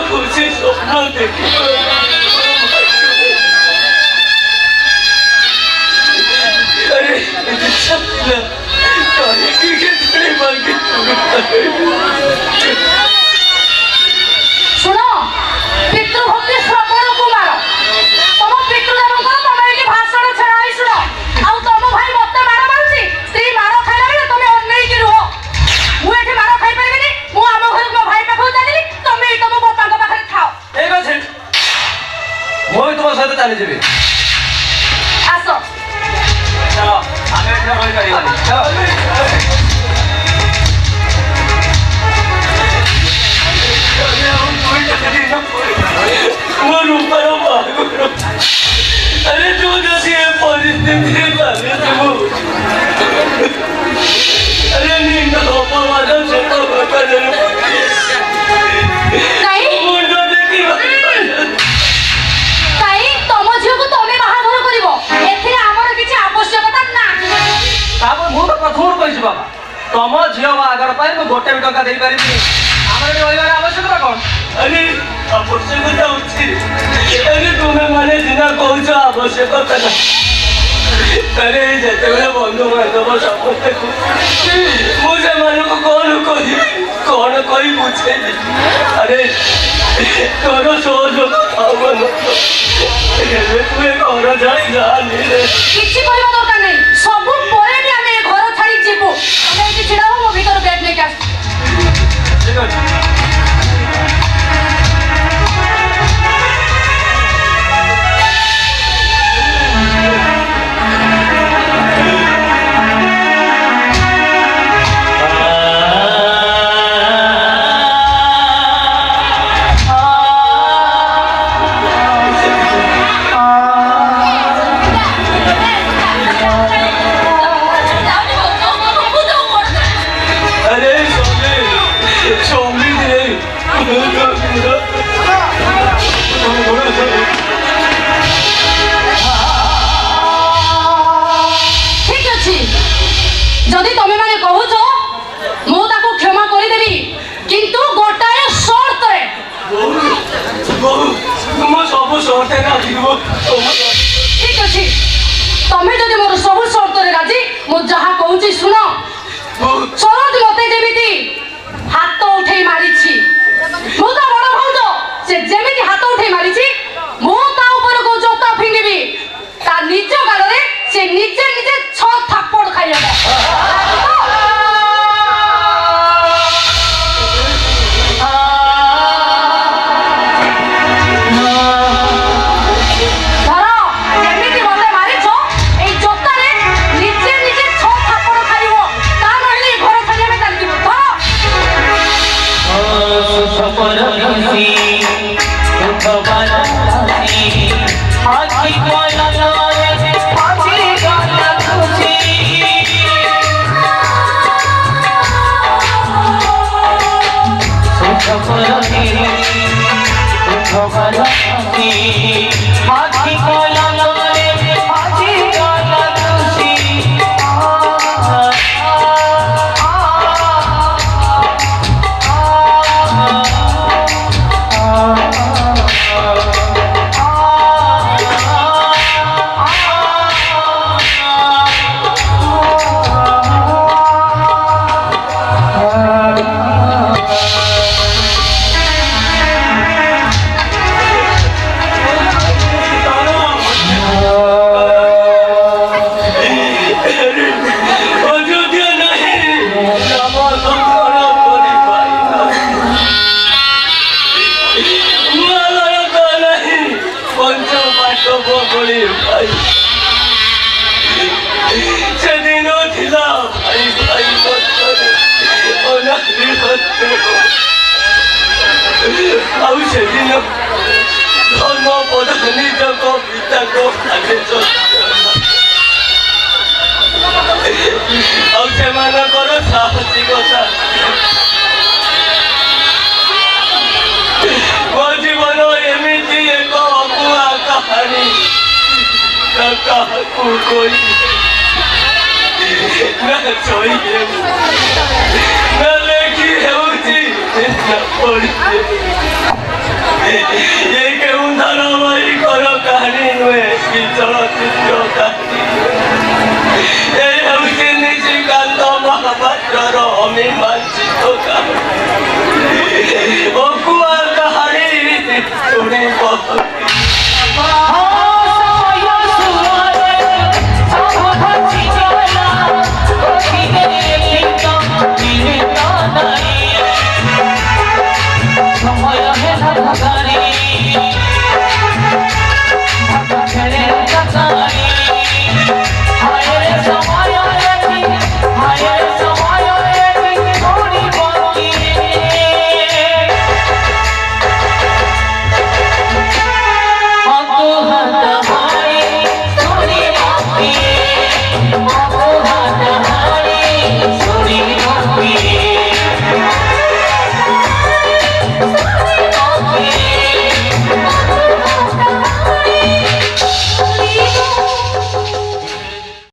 खुशी स्वप्न देखी अरे शुण पितृभक्ति श्रवण कुमार तुम पितृदेव तुम ये भाषण छड़ा शुण आउ तुम भाई मत मार मारुची स्त्री मार खाइला बेले तुम अनैकी रुह मुझे मार खाई पारिनी मु आम घर मो भाई पाखु चली तुम तुम बापा पाखे खाओ ठीक अच्छे मुझे तुम सहित चली जी आस चलो आगे अरे जो जैसी परिस्थिति अरे नींद अपवाद छोटा बता तुम झील को तुम बाहाघर कर आमर किसी आवश्यकता ना प्रथम कही बाबा तुम झील बाहाघर मुझे गोटे भी टंका दे पारि आवश्यकता कौन अरे आवश्यकता अरे तुम्हें मैंने सीना कौच आवश्यकता ना अरे जिते बंधु बांधव समस्त मुझे कौन कही पूछे अरे तोर सहयोग तुम्हें घर जाई जानी किछि कहबा दरकार नहीं सब परे भी हमें घर छाड़ी जीवो हमें एठी छिड़ा हो भीतर बैठ लेके आस ठीक है जदि तमे माने कहूछ मु ताको क्षमा करि देबी किंतु गोटाए शर्त रे तुम सब शर्त राजी हो ठीक अछि तमे जदि मोर सब शर्त रे राजी मु जहा कहूची सुनो शरद मते जेमिति हाथ उठै मारिछि मु तो बड़ भौज से जेमिति हाथ उठै मारिछि मु ता ऊपर को जोता फिंगिबी ता निज गाल रे से निजे निजे छ थप्पड़ खाइबा धर्म पदानी को पिता को साहसिकता मो जीवन एमती एक अकुआ कहानी कोई ना चाहिए ना लेखी हेउची ना पढ़ी ये केउं धारावाहिकर कहानी नुहे कि चलचित्र कहानी ये हेउची निशिकांत महापात्रर अमीमांसित कहानी बकुआ कहानी शुणिब